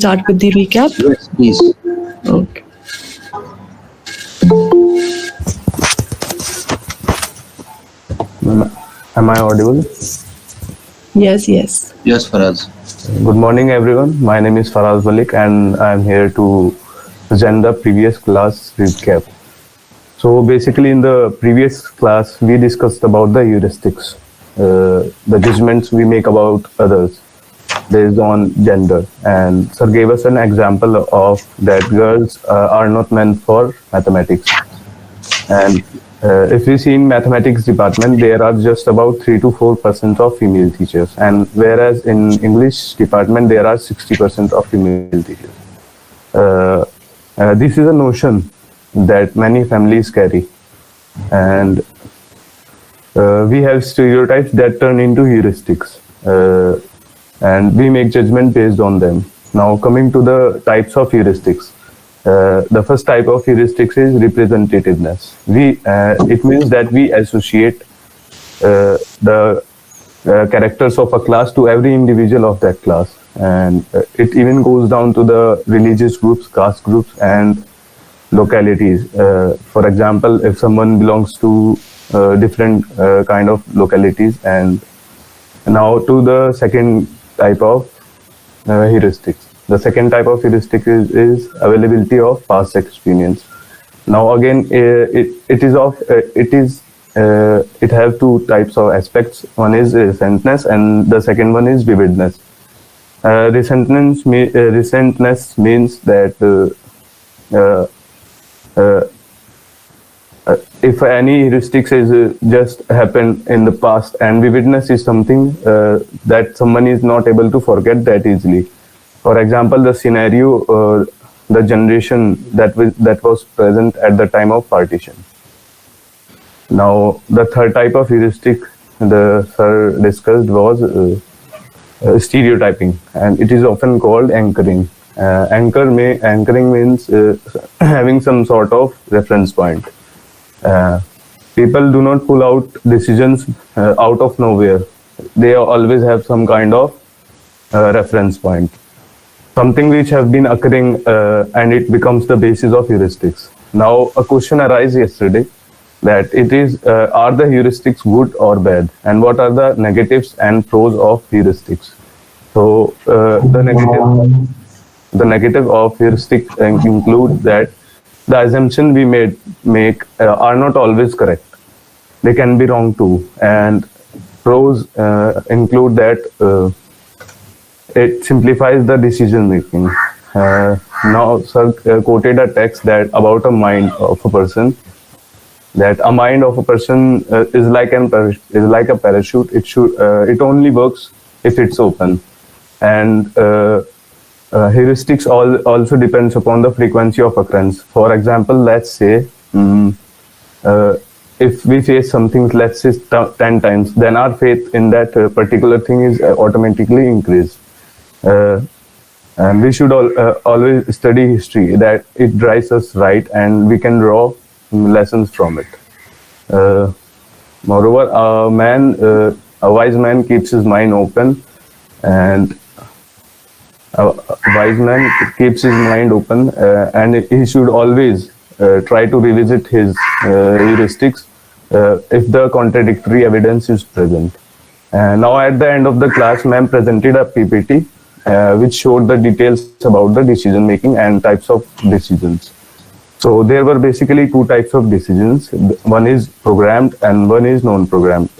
start with the recap? Yes, please. Okay. Am I audible? Yes, yes. Yes, Faraz. Good morning, everyone. My name is Faraz Malik, and I'm here to present the previous class recap. So, basically, in the previous class, we discussed about the heuristics, the judgments we make about others based on gender. And sir gave us an example of that girls are not meant for mathematics. And if we see in mathematics department, there are just about 3 to 4% of female teachers, and whereas in English department there are 60% of female teachers. Uh, this is a notion that many families carry, and we have stereotypes that turn into heuristics, and we make judgment based on them. Now, coming to the types of heuristics. The first type of heuristics is representativeness. It means that we associate the characters of a class to every individual of that class, and it even goes down to the religious groups, caste groups, and localities. For example, if someone belongs to different kind of localities, and now to the second type of heuristics. The second type of heuristic is availability of past experience. Now again, it have two types of aspects. One is recentness, and the second one is vividness. Recentness means that uh, uh, if any heuristics is just happened in the past, and vividness is something that someone is not able to forget that easily. For example, the scenario, the generation that was present at the time of partition. Now, the third type of heuristic the sir discussed was stereotyping, and it is often called anchoring. Anchoring means having some sort of reference point. People do not pull out decisions out of nowhere. They always have some kind of reference point, something which have been occurring, and it becomes the basis of heuristics. Now, a question arose yesterday that it is are the heuristics good or bad, and what are the negatives and pros of heuristics? So the negative of heuristic include that the assumption we make are not always correct. They can be wrong too. And pros include that it simplifies the decision making. Now, sir quoted a text that about a mind of a person, that a mind of a person is like a parachute. It only works if it's open, and heuristics also depends upon the frequency of occurrence. For example, let's say if we face something, let's say 10 times, then our faith in that particular thing is automatically increased. And we should always study history, that it drives us right, and we can draw lessons from it. Moreover, a wise man keeps his mind open, and a wise man keeps his mind open, and he should always try to revisit his heuristics if the contradictory evidence is present. Now, at the end of the class, ma'am presented a PPT which showed the details about the decision making and types of decisions. So there were basically two types of decisions. One is programmed and one is non-programmed.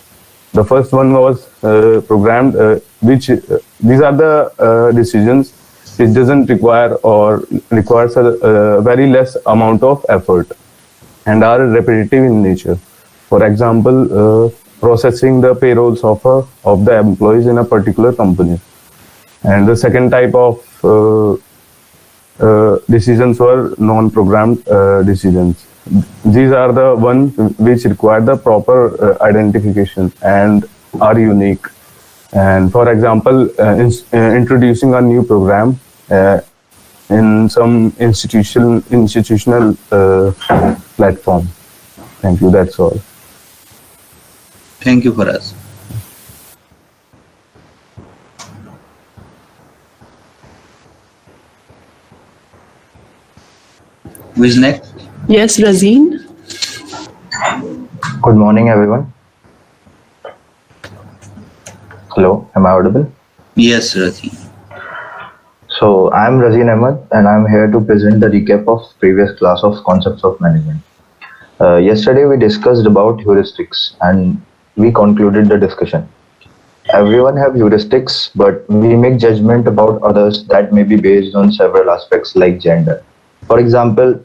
The first one was programmed, which these are the decisions which doesn't require or requires a very less amount of effort and are repetitive in nature. For example, processing the payrolls of the employees in a particular company. And the second type of decisions were non-programmed decisions. These are the ones which require the proper identification and are unique. And for example, introducing a new program in some institutional platform. Thank you. That's all. Thank you, Faraz. Who is next? Yes, Razeen. Good morning, everyone. Hello, am I audible? Yes, Razeen. So, I'm Razeen Ahmed, and I'm here to present the recap of previous class of concepts of management. Yesterday, we discussed about heuristics, and we concluded the discussion. Everyone have heuristics, but we make judgment about others that may be based on several aspects like gender. For example,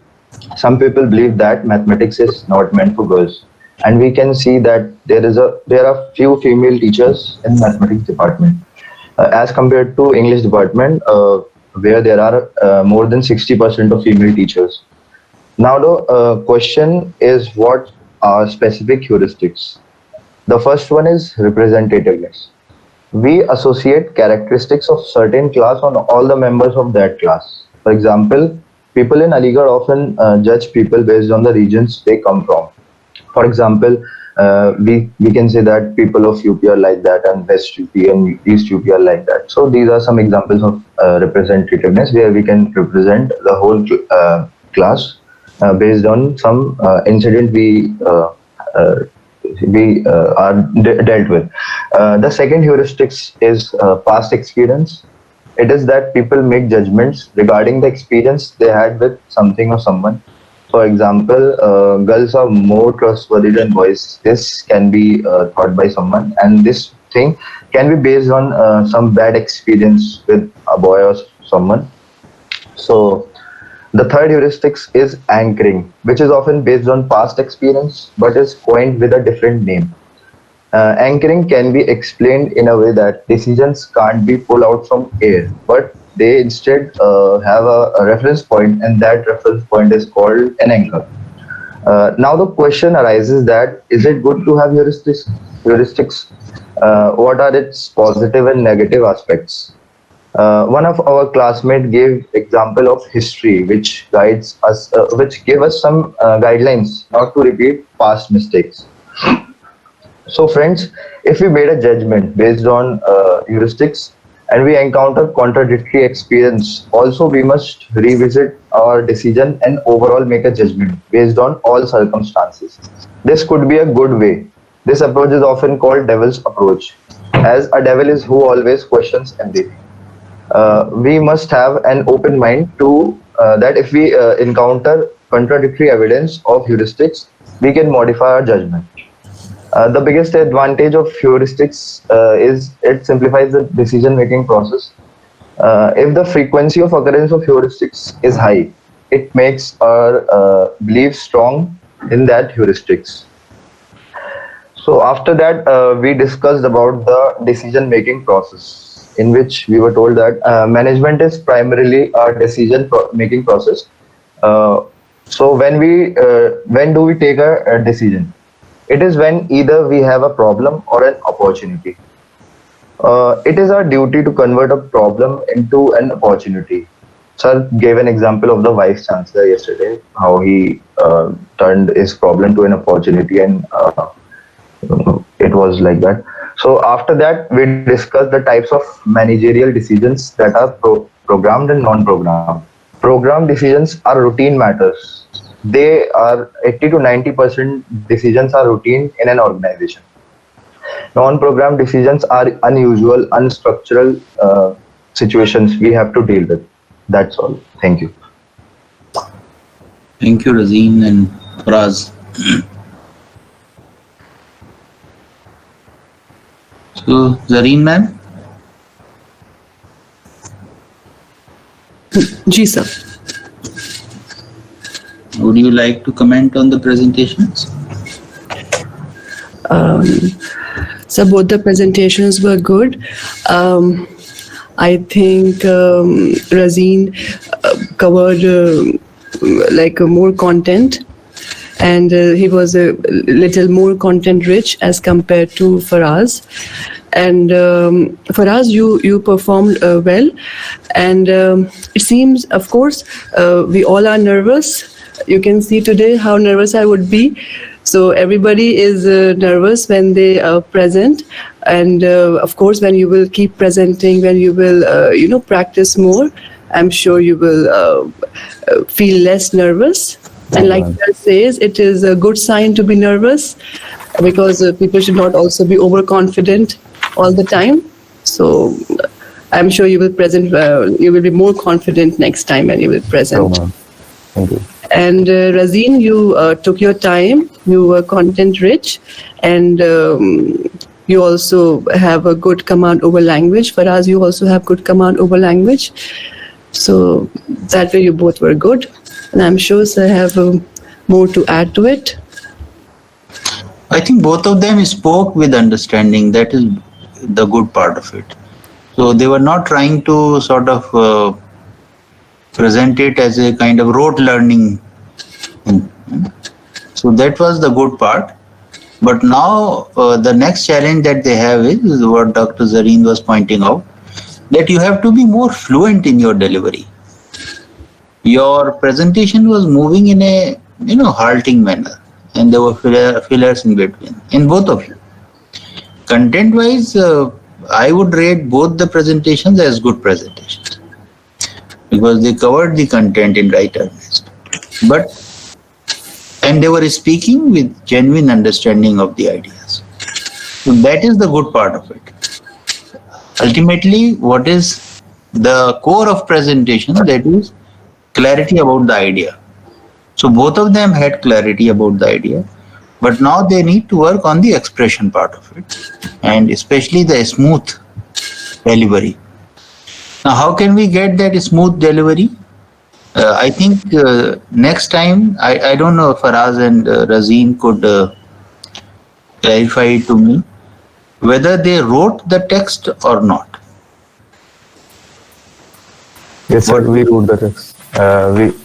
some people believe that mathematics is not meant for girls, and we can see that there are few female teachers in mathematics department as compared to English department, where there are more than 60% of female teachers. Now the question is, what are specific heuristics? The first one is representativeness. We associate characteristics of certain class on all the members of that class. For example, people in Aligarh often judge people based on the regions they come from. For example, we can say that people of UP are like that, and West UP and East UP are like that. So these are some examples of representativeness where we can represent the whole class based on some incident we are dealt with. The second heuristics is past experience. It is that people make judgments regarding the experience they had with something or someone. For example, girls are more trustworthy than boys. This can be thought by someone, and this thing can be based on some bad experience with a boy or someone. So the third heuristics is anchoring, which is often based on past experience but is coined with a different name. Anchoring can be explained in a way that decisions can't be pulled out from air, but they instead have a reference point, and that reference point is called an anchor. Now the question arises that is it good to have heuristics? What are its positive and negative aspects? One of our classmates gave example of history, which guides us, which gave us some guidelines not to repeat past mistakes. So, friends, if we made a judgment based on heuristics and we encounter contradictory experience, also we must revisit our decision and overall make a judgment based on all circumstances. This could be a good way. This approach is often called devil's approach, as a devil is who always questions everything. We must have an open mind to that if we encounter contradictory evidence of heuristics, we can modify our judgment. The biggest advantage of heuristics is it simplifies the decision-making process. If the frequency of occurrence of heuristics is high, it makes our belief strong in that heuristics. So after that, we discussed about the decision-making process, in which we were told that management is primarily a decision-making process. So when do we take a decision? It is when either we have a problem or an opportunity. It is our duty to convert a problem into an opportunity. Sir gave an example of the vice chancellor yesterday, how he turned his problem to an opportunity, and it was like that. So after that, we discussed the types of managerial decisions that are programmed and non-programmed. Programmed decisions are routine matters. They are 80 to 90% decisions are routine in an organization. Non-programmed decisions are unusual, unstructural situations we have to deal with. That's all. Thank you. Thank you, Razeen and Faraz. So, Zareen ma'am? Ji sir. Would you like to comment on the presentations? So both the presentations were good. I think Razeen covered more content, and he was a little more content rich as compared to Faraz. And Faraz, you performed well, and it seems, of course, we all are nervous. You can see today how nervous I would be. So everybody is nervous when they are present, and of course when you will keep presenting, when you will practice more, I'm sure you will feel less nervous. And like Sir says, it is a good sign to be nervous, because people should not also be overconfident all the time. So I'm sure you will you will be more confident next time when you will present. Thank you. And Razeen, you took your time, you were content rich, and you also have a good command over language. Faraz, you also have good command over language. So that way you both were good. And I'm sure sir have more to add to it. I think both of them spoke with understanding. That is the good part of it. So they were not trying to sort of present it as a kind of rote learning. So that was the good part. But now the next challenge that they have is what Dr. Zareen was pointing out, that you have to be more fluent in your delivery. Your presentation was moving in a halting manner, and there were fillers in between, in both of you. Content-wise, I would rate both the presentations as good presentations, because they covered the content in right earnest. And they were speaking with genuine understanding of the ideas. So that is the good part of it. Ultimately, what is the core of presentation? That is clarity about the idea. So both of them had clarity about the idea, but now they need to work on the expression part of it, and especially the smooth delivery. Now, how can we get that smooth delivery? I think next time, I don't know if Faraz and Razeen could clarify it to me, whether they wrote the text or not. Yes, sir, we wrote the text.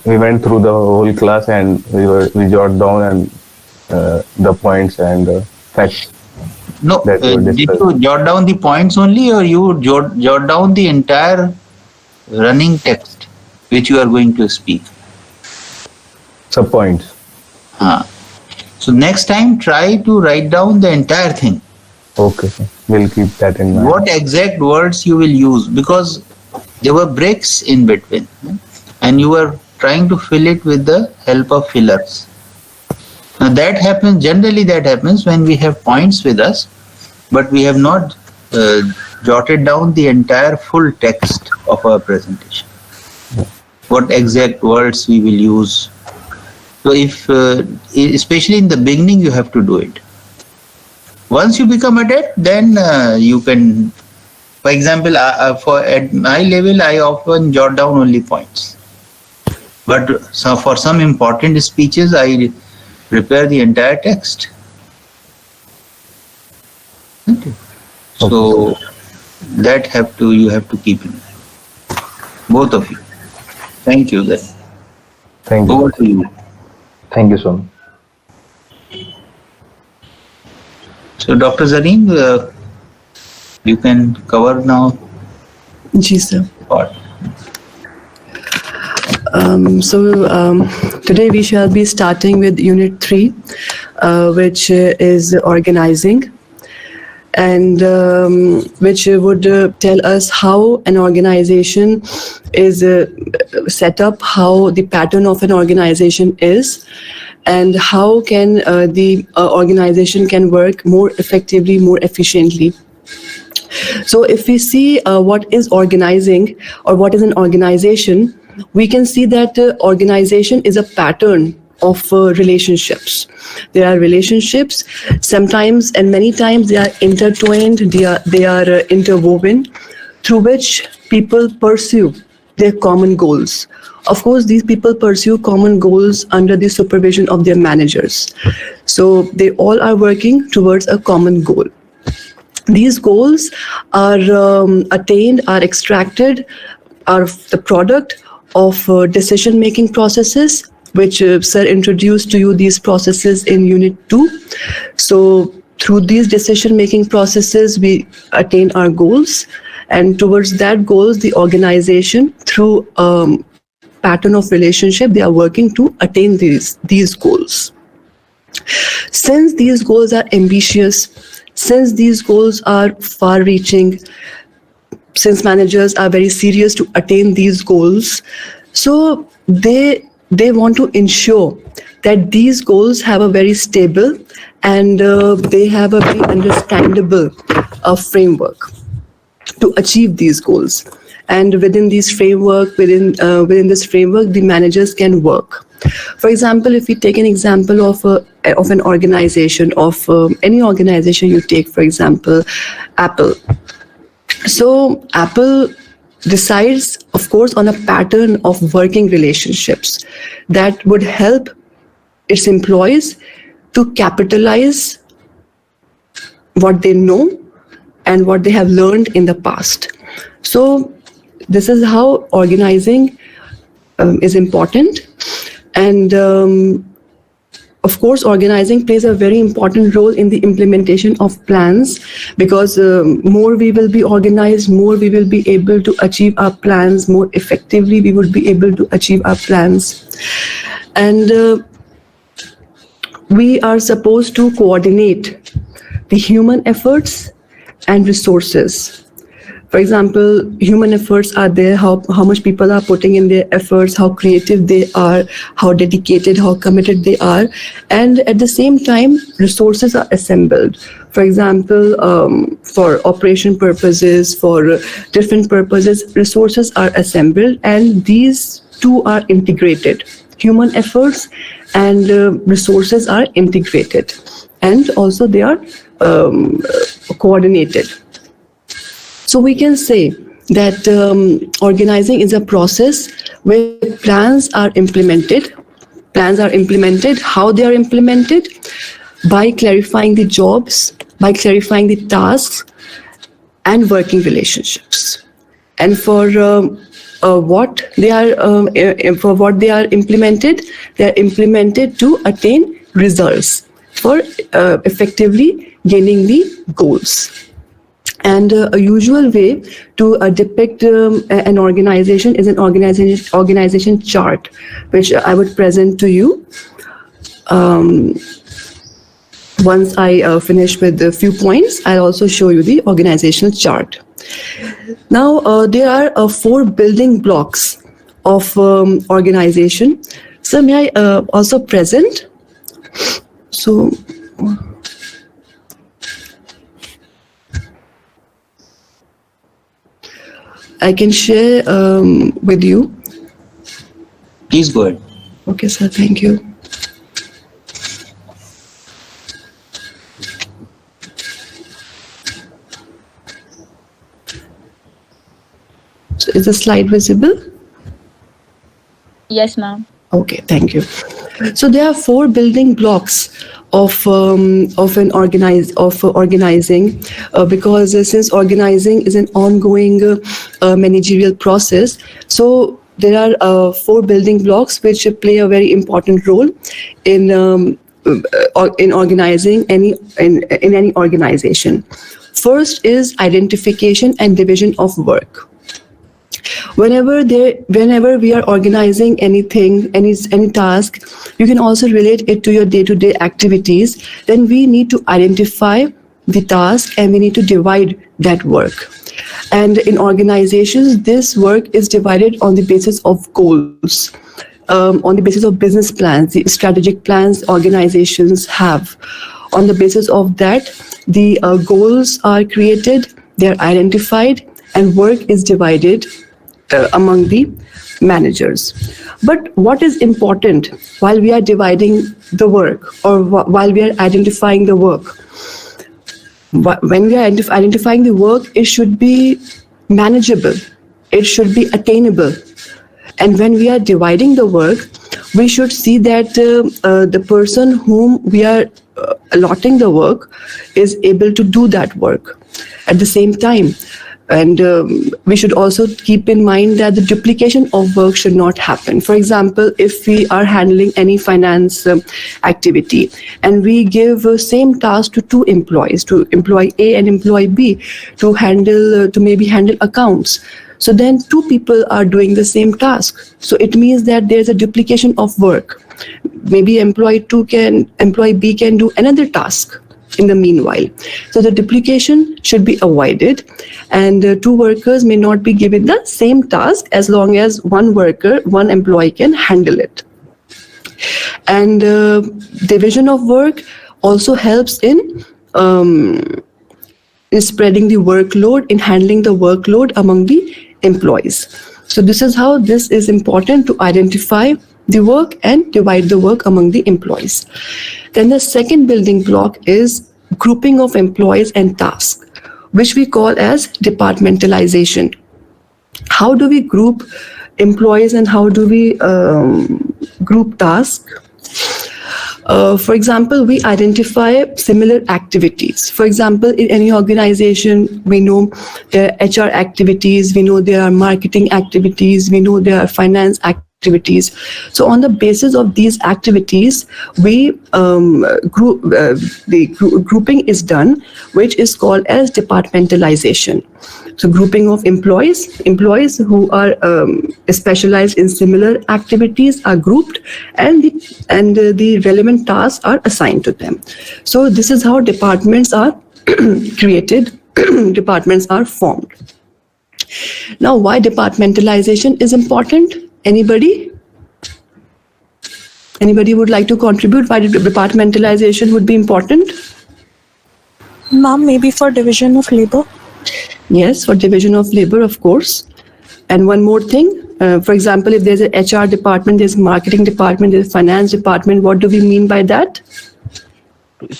We went through the whole class, and we jot down and the points and the facts. No, did you jot down the points only, or you jot down the entire running text which you are going to speak? Some points. So next time, try to write down the entire thing. Okay, sir. We'll keep that in mind. What exact words you will use, because there were breaks in between, and you were trying to fill it with the help of fillers. Now generally that happens when we have points with us, but we have not jotted down the entire full text of our presentation. What exact words we will use. So if, especially in the beginning, you have to do it. Once you become adept, then you can, for example, at my level, I often jot down only points. But for some important speeches, I prepare the entire text. Okay. So that you have to keep in mind. Both of you. Thank you then. Thank you. Over to you. Thank you so much. So Dr. Zareen, you can cover now. Ji sir. What? Today we shall be starting with Unit 3, which is organizing, and which would tell us how an organization is set up, how the pattern of an organization is, and how can the organization can work more effectively, more efficiently. So if we see what is organizing or what is an organization, we can see that organization is a pattern of relationships. There are relationships, sometimes and many times they are intertwined, they are interwoven, through which people pursue their common goals. Of course, these people pursue common goals under the supervision of their managers. So they all are working towards a common goal. These goals are attained, are extracted, are the product of decision-making processes, which sir introduced to you these processes in Unit 2. So through these decision-making processes, we attain our goals, and towards that goals, the organization, through pattern of relationship, they are working to attain these goals. Since these goals are ambitious, since these goals are far-reaching, since managers are very serious to attain these goals, so they want to ensure that these goals have a very stable and they have a very understandable framework to achieve these goals. And within this framework, within this framework, the managers can work. For example, if we take an example of an organization, of any organization you take, for example, Apple. So Apple decides, of course, on a pattern of working relationships that would help its employees to capitalize what they know and what they have learned in the past. So this is how organizing is important. And of course, organizing plays a very important role in the implementation of plans, because more we will be organized, more we will be able to achieve our plans, more effectively we would be able to achieve our plans. And we are supposed to coordinate the human efforts and resources. For example, human efforts are there, how much people are putting in their efforts, how creative they are, how dedicated, how committed they are. And at the same time, resources are assembled. For example, for operation purposes, for different purposes, resources are assembled, and these two are integrated. Human efforts and resources are integrated, and also they are coordinated. So we can say that organizing is a process where plans are implemented. Plans are implemented. How they are implemented? By clarifying the jobs, by clarifying the tasks, and working relationships. And for what they are implemented, they are implemented to attain results, for effectively gaining the goals. And a usual way to depict an organization is an organization chart, which I would present to you once I finish with a few points. I'll also show you the organizational chart. Now, there are 4 building blocks of organization. So may I also present? So I can share with you. Please go ahead. Okay, sir. Thank you. So is the slide visible? Yes, ma'am. Okay, thank you. So there are 4 building blocks of organizing, because since organizing is an ongoing managerial process, so there are 4 building blocks which play a very important role in organizing any organization. First is identification and division of work. Whenever we are organizing anything, any task, you can also relate it to your day-to-day activities. Then we need to identify the task and we need to divide that work. And in organizations, this work is divided on the basis of goals, on the basis of business plans, the strategic plans organizations have. On the basis of that, the goals are created, they are identified, and work is divided among the managers. But what is important while we are dividing the work, or while we are identifying the work? When we are identifying the work, it should be manageable, it should be attainable. And when we are dividing the work, we should see that the person whom we are allotting the work is able to do that work at the same time. And we should also keep in mind that the duplication of work should not happen. For example, if we are handling any finance activity and we give same task to 2 employees, to employee A and employee B, to maybe handle accounts. So then 2 people are doing the same task. So it means that there's a duplication of work. Maybe employee B can do another task. in the meanwhile. So the duplication should be avoided, and two workers may not be given the same task as long as one employee can handle it. And division of work also helps in spreading the workload, in handling the workload among the employees. So this is how this is important, to identify the work and divide the work among the employees. Then the second building block is grouping of employees and tasks, which we call as departmentalization. How do we group employees and how do we group tasks? For example, we identify similar activities. For example, in any organization, we know there are HR activities, we know there are marketing activities, we know there are finance activities. So on the basis of these activities, we grouping is done, which is called as departmentalization. So grouping of employees who are specialized in similar activities are grouped, and the relevant tasks are assigned to them. So this is how departments are created, departments are formed. Now, why departmentalization is important? Anybody would like to contribute why departmentalization would be important? Ma'am, maybe for division of labor. Yes, for division of labor, of course. And one more thing, for example, if there's an HR department, there's a marketing department, there's a finance department, what do we mean by that?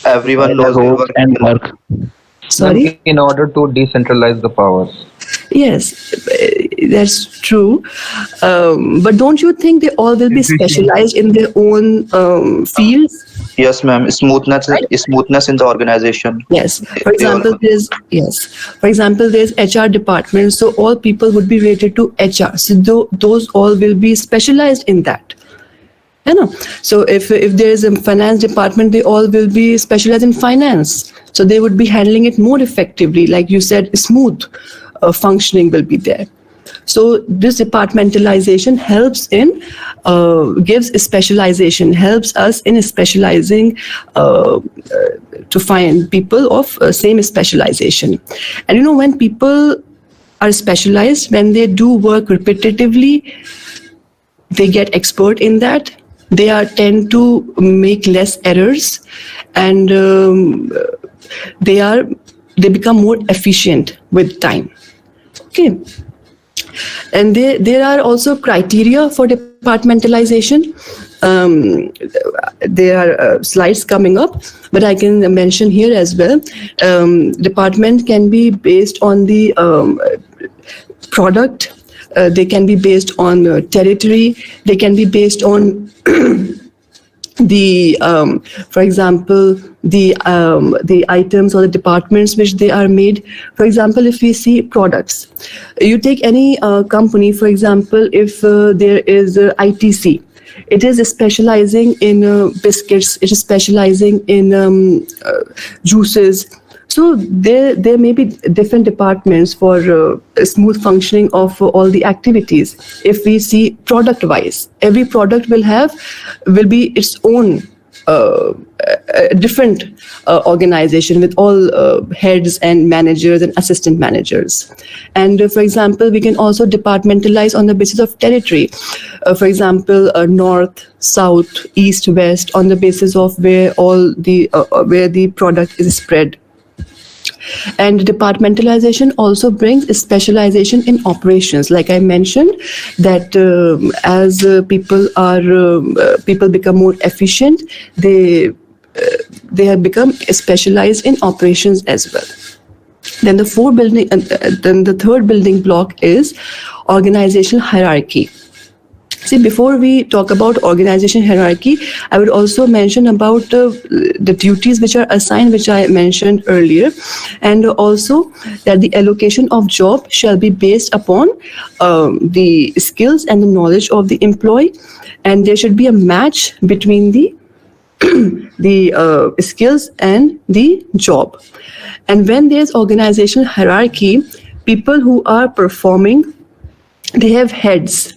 Everyone knows their work and work. Sorry? In order to decentralize the powers. Yes, that's true. But don't you think they all will be specialized in their own fields? Yes, ma'am. Smoothness in the organization. Yes. For example, there's HR department, so all people would be related to HR. So those all will be specialized in that. You know, so if there is a finance department, they all will be specialized in finance. So they would be handling it more effectively. Like you said, smooth functioning will be there. So this departmentalization helps in, gives specialization, helps us in specializing to find people of same specialization. And you know, when people are specialized, when they do work repetitively, they get expert in that. They tend to make less errors, and they become more efficient with time. Okay. And there are also criteria for departmentalization. There are slides coming up, but I can mention here as well. Department can be based on the product. They can be based on territory. They can be based on for example, the items or the departments which they are made. For example, if we see products, you take any company, for example, if there is ITC, it is specializing in biscuits, it is specializing in juices. So there may be different departments for smooth functioning of all the activities. If we see product-wise, every product will be its own different organization with all heads and managers and assistant managers. And for example, we can also departmentalize on the basis of territory. For example, north, south, east, west, on the basis of where the product is spread. And departmentalization also brings a specialization in operations. Like I mentioned, that as people become more efficient, they have become specialized in operations as well. Then the third building block is organizational hierarchy. See, before we talk about organization hierarchy, I would also mention about the duties which are assigned, which I mentioned earlier, and also that the allocation of job shall be based upon the skills and the knowledge of the employee, and there should be a match between the skills and the job. And when there's organizational hierarchy, people who are performing, they have heads.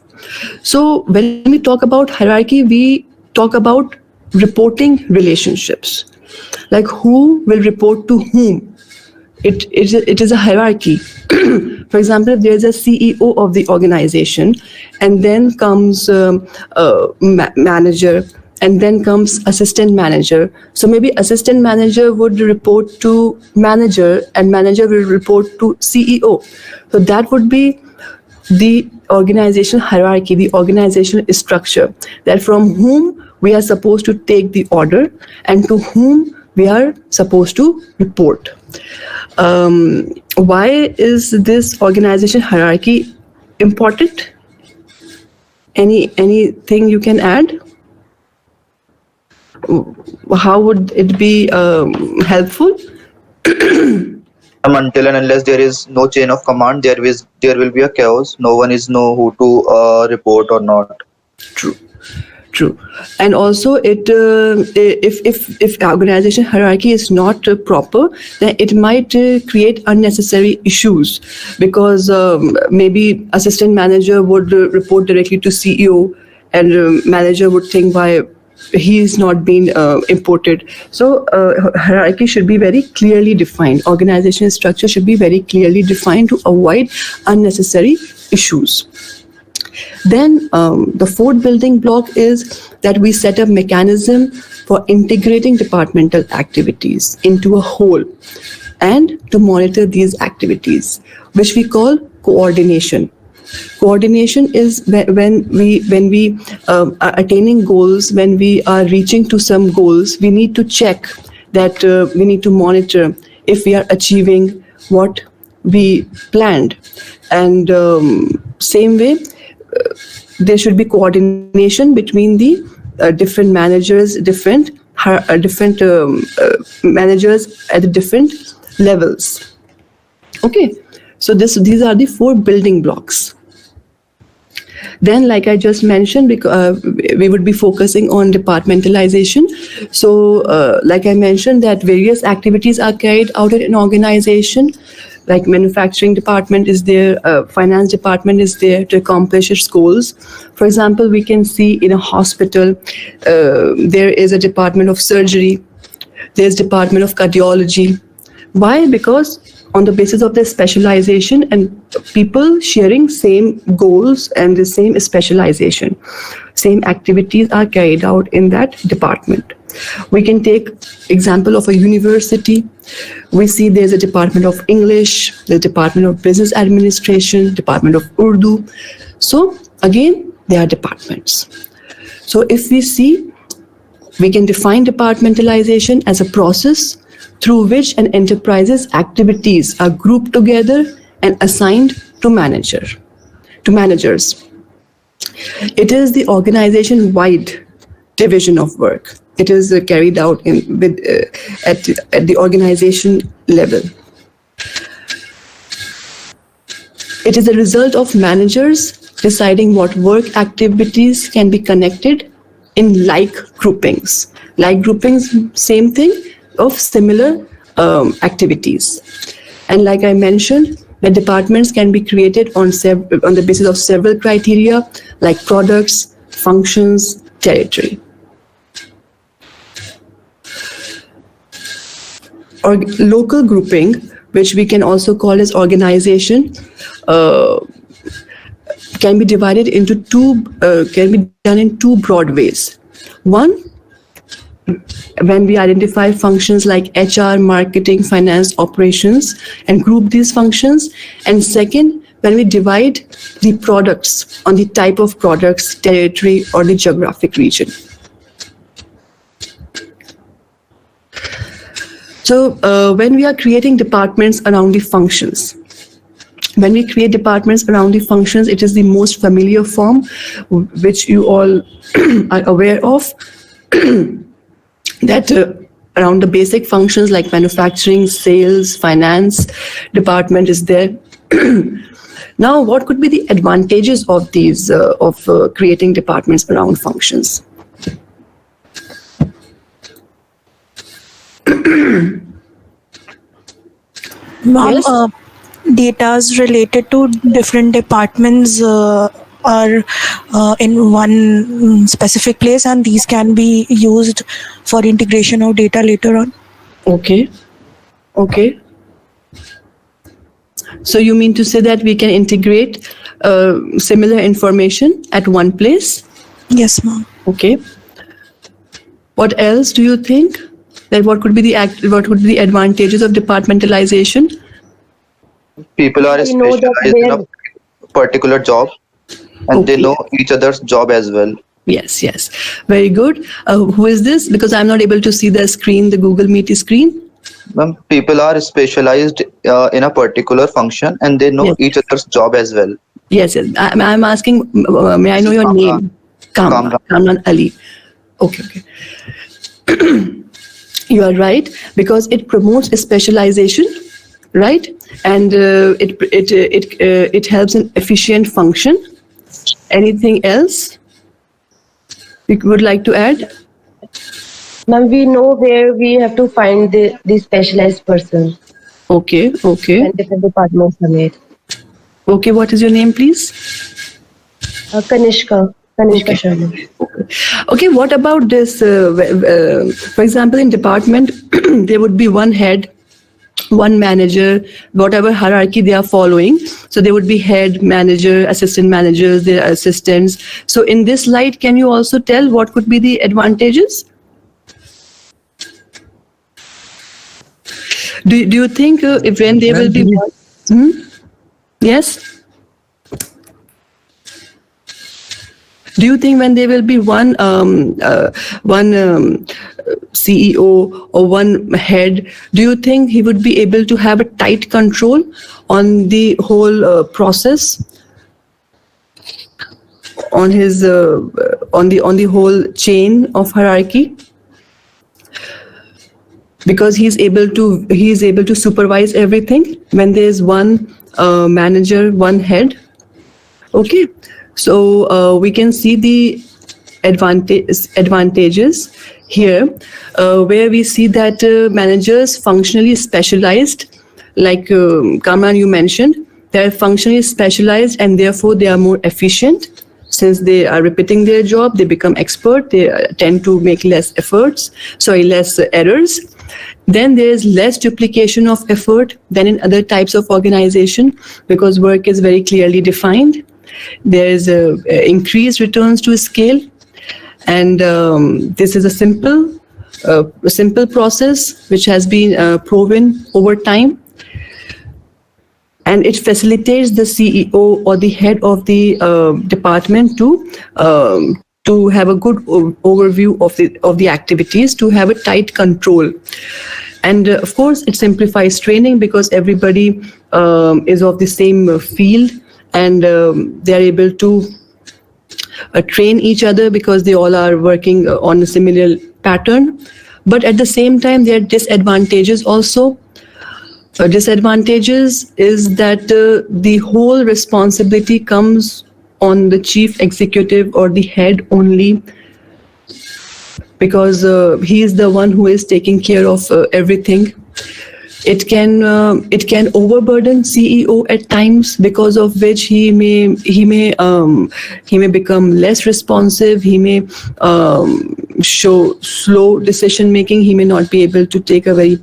So when we talk about hierarchy, we talk about reporting relationships. like who will report to whom. It is a hierarchy. For example, if there's a CEO of the organization, and then comes manager, and then comes assistant manager. So maybe assistant manager would report to manager, and manager will report to CEO. So that would be the organization hierarchy, the organizational structure, that from whom we are supposed to take the order and to whom we are supposed to report. Why is this organization hierarchy important? Anything you can add? How would it be helpful? Until and unless there is no chain of command, there will be a chaos. No one is know who to report or not. True. And also, if organization hierarchy is not proper, then it might create unnecessary issues, because maybe assistant manager would report directly to CEO, and manager would think why he is not being imported. So hierarchy should be very clearly defined. Organizational structure should be very clearly defined to avoid unnecessary issues. Then the fourth building block is that we set up mechanism for integrating departmental activities into a whole and to monitor these activities, which we call coordination. Coordination is when we are attaining goals, when we are reaching to some goals, we need to check that we need to monitor if we are achieving what we planned. And same way, there should be coordination between the different managers, different managers at the different levels. Okay, so these are the four building blocks. Then, like I just mentioned, we would be focusing on departmentalization. So, like I mentioned, that various activities are carried out in an organization. Like manufacturing department is there, finance department is there to accomplish its goals. For example, we can see in a hospital, there is a department of surgery, there's department of cardiology. Why? Because on the basis of their specialization and people sharing same goals and the same specialization, same activities are carried out in that department. We can take example of a university. We see there's a department of English, the department of business administration, department of Urdu. So again, there are departments. So if we see, we can define departmentalization as a process through which an enterprise's activities are grouped together and assigned to managers. It is the organization-wide division of work. It is carried out at the organization level. It is a result of managers deciding what work activities can be connected in like groupings. Like groupings, same thing, of similar activities. And like I mentioned, the departments can be created on the basis of several criteria, like products, functions, territory. Or local grouping, which we can also call as organization, can be divided into can be done in two broad ways. One, when we identify functions like HR, marketing, finance, operations, and group these functions. And second, when we divide the products on the type of products, territory, or the geographic region. So when we are creating departments around the functions, when we create departments around the functions, it is the most familiar form, which you all are aware of, that around the basic functions like manufacturing, sales, finance department is there. Now, what could be the advantages of these, creating departments around functions? Ma'am, Yes? datas related to different departments are in one specific place, and these can be used for integration of data later on. Okay. Okay. So you mean to say that we can integrate similar information at one place? Yes, ma'am. Okay. What else do you think? That what could be the advantages of departmentalization? People are We know that specialized in a they're particular job, and they Okay. know each other's job as well. Yes, yes. Very good. Who is this? Because I'm not able to see the screen, the Google Meet screen. Ma'am, people are specialized in a particular function, and they know Yes. each other's job as well. Yes, yes. I'm asking, may I know your Kamran. name? Kamran. Kamran Ali. Okay, okay. You are right, because it promotes specialization, right? And it helps in efficient function. Anything else you would like to add? ma'am, we know where we have to find the specialized person Okay, okay. when different departments are made. Okay, what is your name, please? Kanishka Okay. Sharma. Okay, what about this? For example, in department, there would be one head, one manager, whatever hierarchy they are following. So there would be head, manager, assistant managers, their assistants. So in this light, can you also tell what could be the advantages? Do you think if when there will be one, yes? Do you think when there will be one CEO or one head, do you think he would be able to have a tight control on the whole process, on his on the whole chain of hierarchy? Because he's able to supervise everything when there is one manager, one head. Okay. So we can see the advantages here, where we see that managers functionally specialized, like Kamran, you mentioned, they are functionally specialized and therefore they are more efficient. Since they are repeating their job, they become expert, they tend to make less errors. Then there is less duplication of effort than in other types of organization, because work is very clearly defined. There is increased returns to scale, and this is a simple process which has been proven over time, and it facilitates the CEO or the head of the department to have a good overview of the activities, to have a tight control. And of course, it simplifies training because everybody is of the same field, and they are able to train each other because they all are working on a similar pattern. But at the same time, there are disadvantages also. Disadvantages is that the whole responsibility comes on the chief executive or the head only, because he is the one who is taking care of everything. It can overburden CEO at times, because of which he may become less responsive. He may show slow decision making. He may not be able to take a very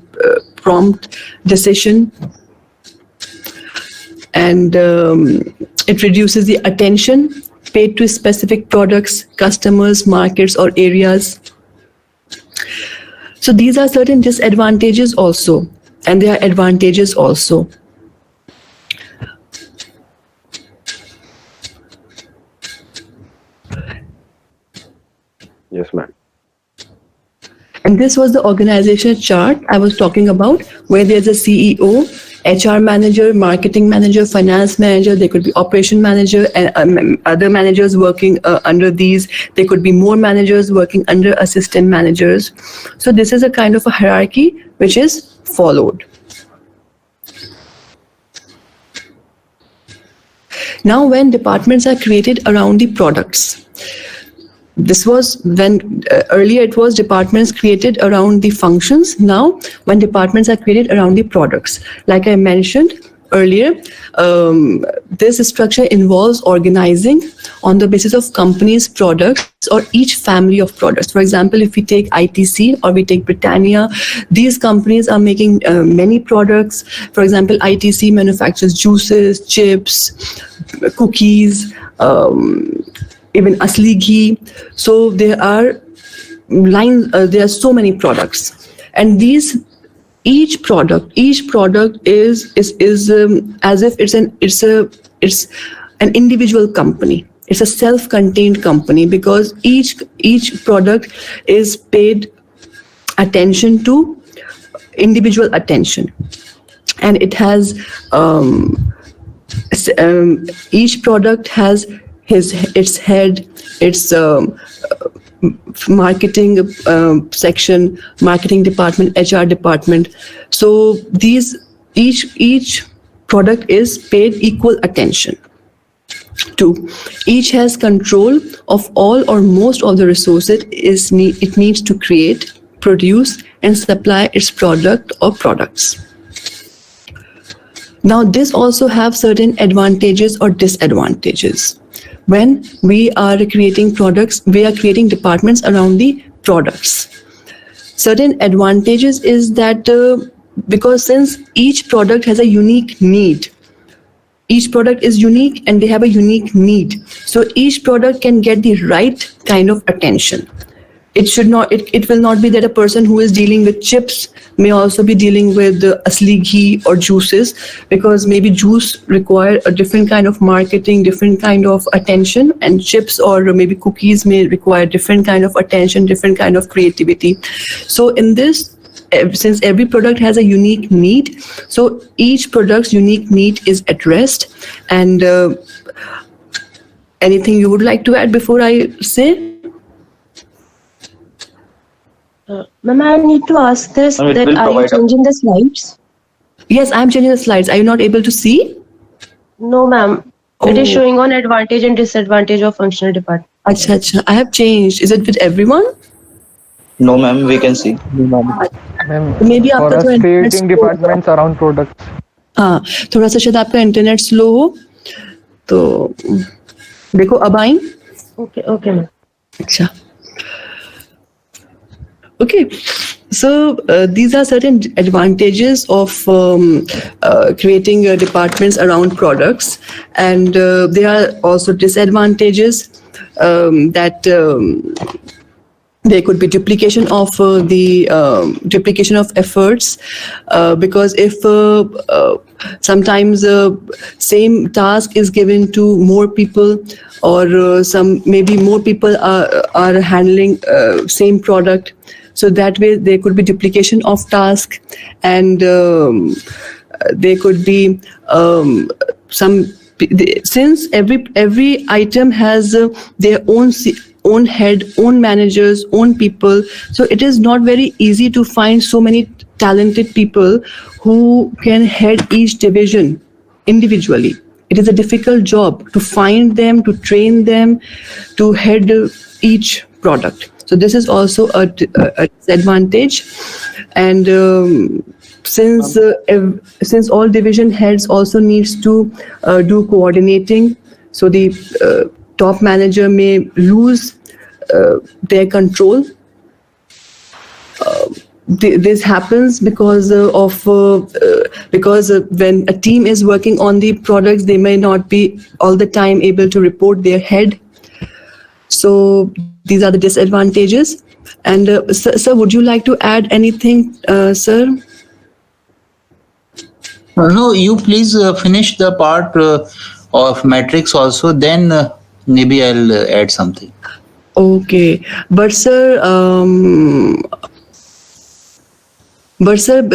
prompt decision, and it reduces the attention paid to specific products, customers, markets, or areas. So these are certain disadvantages also, and there are advantages also. Yes, ma'am. And this was the organizational chart I was talking about, where there's a CEO, HR manager, marketing manager, finance manager. There could be operation manager and other managers working under these. There could be more managers working under assistant managers. So this is a kind of a hierarchy which is followed. Now, when departments are created around the products, this was when earlier it was departments created around the functions. Now, when departments are created around the products, like I mentioned, earlier, this structure involves organizing on the basis of companies' products or each family of products. For example, if we take ITC or we take Britannia, these companies are making many products. For example, ITC manufactures juices, chips, cookies, even asli ghee. So there are there are so many products, and each product is as if it's an individual company. It's a self-contained company, because each product is paid attention to, individual attention, and it has each product has its head, its marketing section, marketing department, HR department. So each product is paid equal attention to. Each has control of all or most of the resources it needs to create, produce, and supply its product or products. Now, this also have certain advantages or disadvantages. When we are creating products, we are creating departments around the products. Certain advantages is that because since each product has a unique need, each product is unique and they have a unique need, so each product can get the right kind of attention. It will not be that a person who is dealing with chips may also be dealing with asli ghee or juices, because maybe juice require a different kind of marketing, different kind of attention, and chips or maybe cookies may require different kind of attention, different kind of creativity. So in this, since every product has a unique need, so each product's unique need is addressed. And anything you would like to add before I say? Ma'am, I need to ask this, Ma'am, it that will are you provide a- changing the slides? Yes, I'm changing the slides. Are you not able to see? No, ma'am. It is Oh. showing on advantage and disadvantage of functional department. Acha, acha. I have changed. Is it with everyone? No, ma'am, we can see. Ma'am Maybe for आपका अस थोड़ा internet creating slow होगा. Departments around products हाँ, थोड़ा सा शायद आपका internet slow हो, तो देखो अब आई. Okay, okay, ma'am. Acha. Okay, so these are certain advantages of creating departments around products, and there are also disadvantages, that there could be duplication of duplication of efforts, because if sometimes same task is given to more people, or maybe more people are handling same product, so that way there could be duplication of task, and there could be since every item has their own head, own managers, own people, so it is not very easy to find so many talented people who can head each division individually. It is a difficult job to find them, to train them, to head each product. So this is also a disadvantage, and since all division heads also needs to do coordinating, so the top manager may lose their control. This happens because when a team is working on the products, they may not be all the time able to report their head. So these are the disadvantages. And sir, would you like to add anything, sir? No, you please finish the part of matrix also, then maybe I'll add something. Okay, but sir,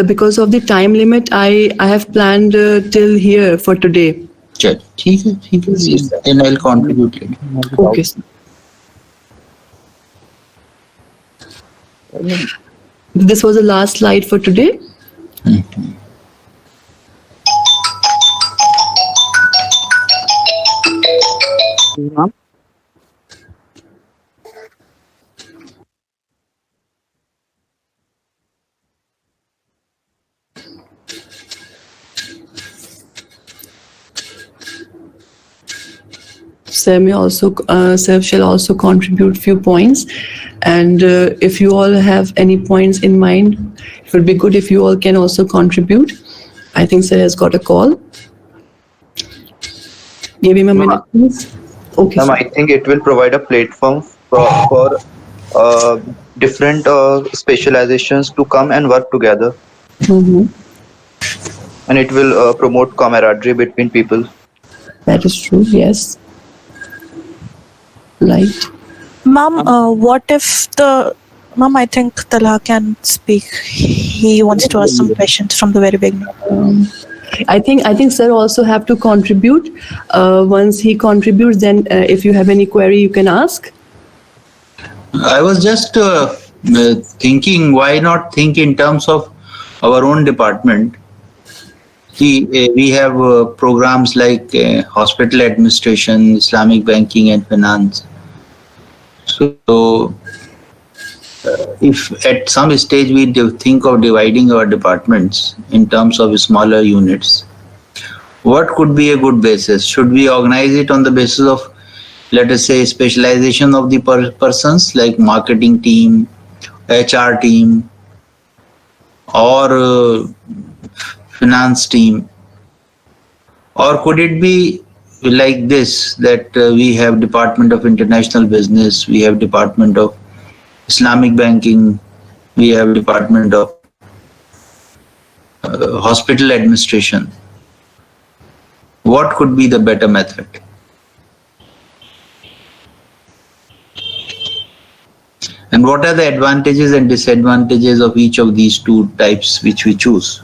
because of the time limit, I have planned till here for today. चल, ठीक है, then I'll contribute later. Okay, sir. This was the last slide for today. Sir shall also contribute few points, and if you all have any points in mind, it would be good if you all can also contribute. I think Sir has got a call. Give him a minute, please. Okay. Ma'am, Sir. I think it will provide a platform for different specializations to come and work together, Mhm. and it will promote camaraderie between people. That is true. Yes. Right. Ma'am, what if the Ma'am, I think Talha can speak. He wants to ask some questions from the very beginning. I think Sir also have to contribute. Once he contributes, then if you have any query, you can ask. I was just thinking, why not think in terms of our own department? See, we have programs like hospital administration, Islamic banking, and finance. So, if at some stage we think of dividing our departments in terms of smaller units, what could be a good basis? Should we organize it on the basis of, let us say, specialization of the persons, like marketing team, HR team, or finance team? Or could it be like this, that we have Department of International Business, we have Department of Islamic banking, we have Department of hospital administration? What could be the better method? And what are the advantages and disadvantages of each of these two types which we choose?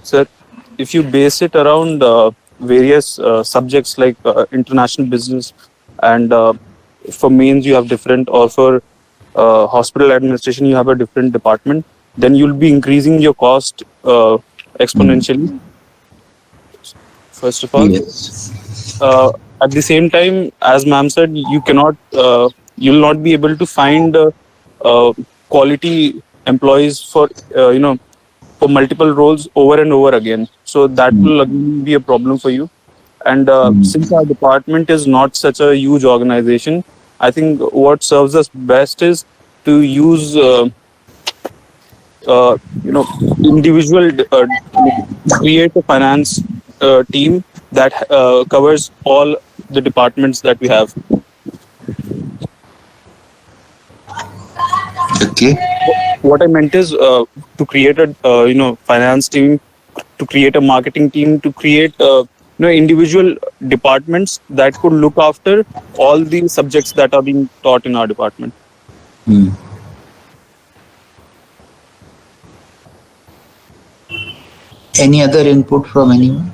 Sir, if you base it around various subjects like international business and for mains you have different, or for hospital administration you have a different department, then you'll be increasing your cost exponentially. First of all, Yes. at the same time, as ma'am said, you'll not be able to find quality employees for for multiple roles over and over again. So that will again be a problem for you. And since our department is not such a huge organization, I think what serves us best is to use individual create a finance team that covers all the departments that we have. Okay. What I meant is to create a finance team, to create a marketing team, to create individual departments that could look after all the subjects that are being taught in our department. Any other input from anyone?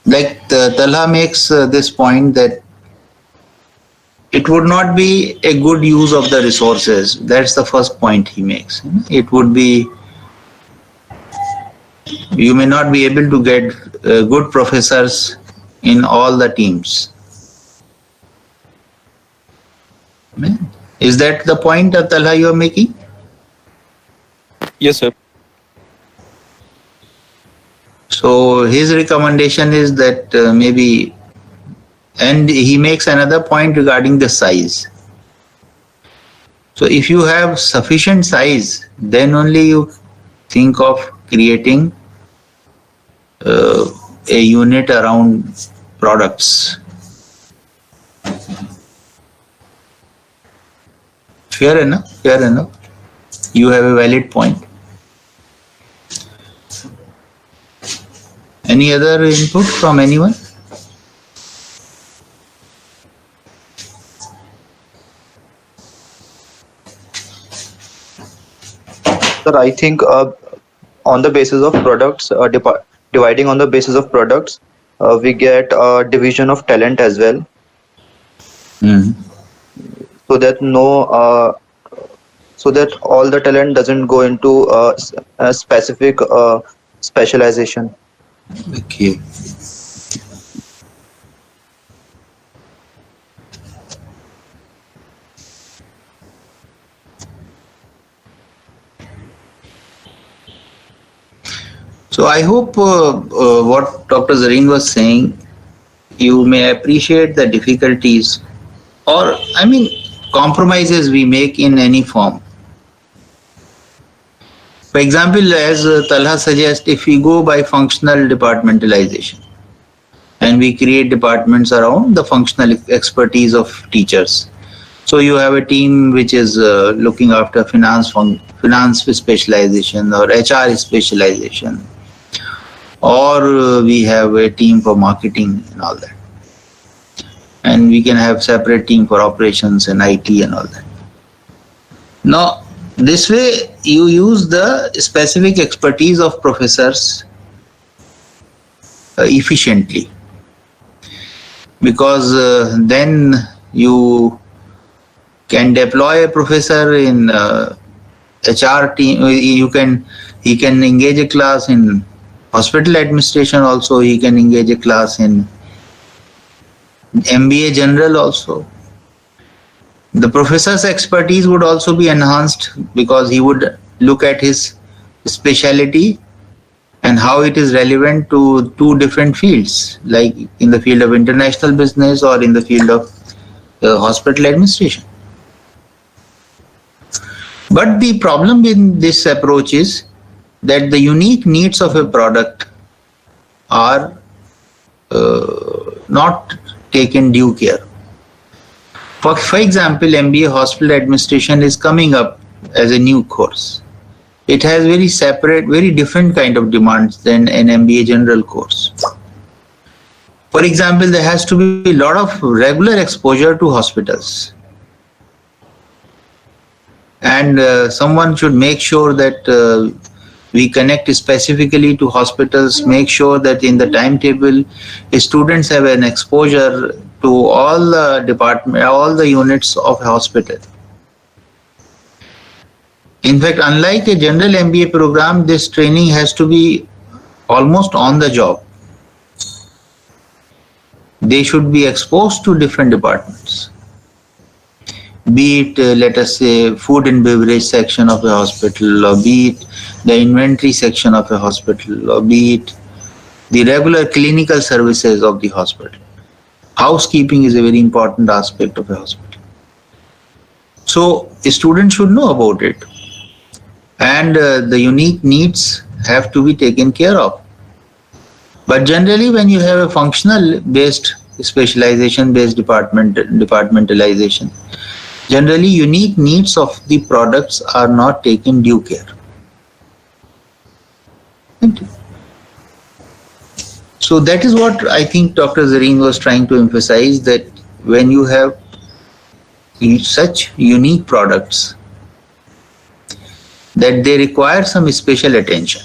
Like Talha makes this point that it would not be a good use of the resources. That's the first point he makes. It would be, you may not be able to get good professors in all the teams. Is that the point, Talha, you are making? Yes, sir. So his recommendation is that maybe, and he makes another point regarding the size. So if you have sufficient size, then only you think of creating a unit around products. Fair enough, fair enough. You have a valid point. Any other input from anyone? Sir, I think on the basis of products, dividing on the basis of products, we get a division of talent as well, so that so that all the talent doesn't go into a specific specialization. Okay. So I hope what Dr. Zareen was saying, you may appreciate the difficulties or, I mean, compromises we make in any form. For example, as Talha suggests, if we go by functional departmentalization and we create departments around the functional expertise of teachers. So you have a team which is looking after finance specialization or HR specialization, or we have a team for marketing and all that. And we can have separate team for operations and IT and all that. Now, this way you use the specific expertise of professors efficiently, because then you can deploy a professor in HR team. He can engage a class in hospital administration also. He can engage a class in MBA general also. The professor's expertise would also be enhanced because he would look at his specialty and how it is relevant to two different fields, like in the field of international business or in the field of hospital administration. But the problem in this approach is that the unique needs of a product are not taken due care. For example, MBA hospital administration is coming up as a new course. It has very separate, very different kind of demands than an MBA general course. For example, there has to be a lot of regular exposure to hospitals. And someone should make sure that we connect specifically to hospitals, make sure that in the timetable, students have an exposure to all the all the units of a hospital. In fact, unlike a general MBA program, this training has to be almost on the job. They should be exposed to different departments. Be it, let us say, food and beverage section of a hospital, or be it the inventory section of a hospital, or be it the regular clinical services of the hospital. Housekeeping is a very important aspect of a hospital. So a student should know about it. And the unique needs have to be taken care of. But generally, when you have a functional based specialization based departmentalization, generally unique needs of the products are not taken due care. So that is what I think Dr. Zareen was trying to emphasize, that when you have such unique products, that they require some special attention.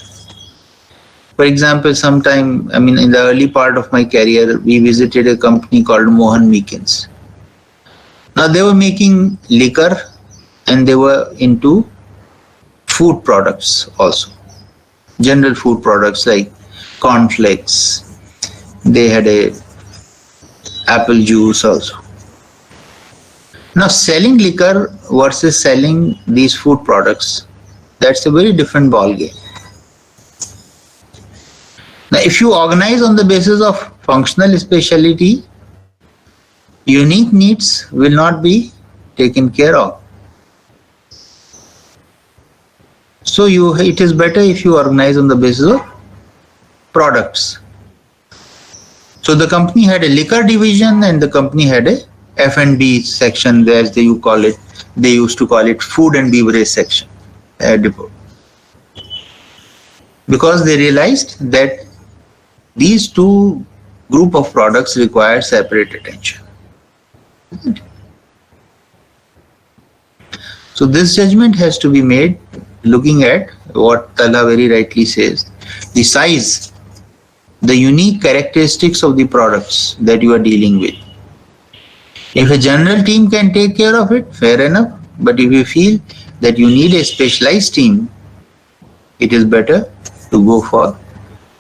For example, sometime, in the early part of my career, we visited a company called Mohan Meekins. Now they were making liquor and they were into food products also. General food products like cornflakes. They had a apple juice also. Now selling liquor versus selling these food products, that's a very different ball game. Now if you organize on the basis of functional speciality, unique needs will not be taken care of. So it is better if you organize on the basis of products. So the company had a liquor division and the company had a F&B section, as they used to call it food and beverage section. Because they realized that these two group of products require separate attention. So this judgment has to be made looking at what Talha very rightly says, the size, the unique characteristics of the products that you are dealing with. If a general team can take care of it, fair enough. But if you feel that you need a specialized team, it is better to go for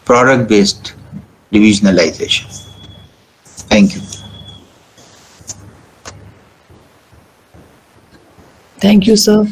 product-based divisionalization. Thank you. Thank you, sir.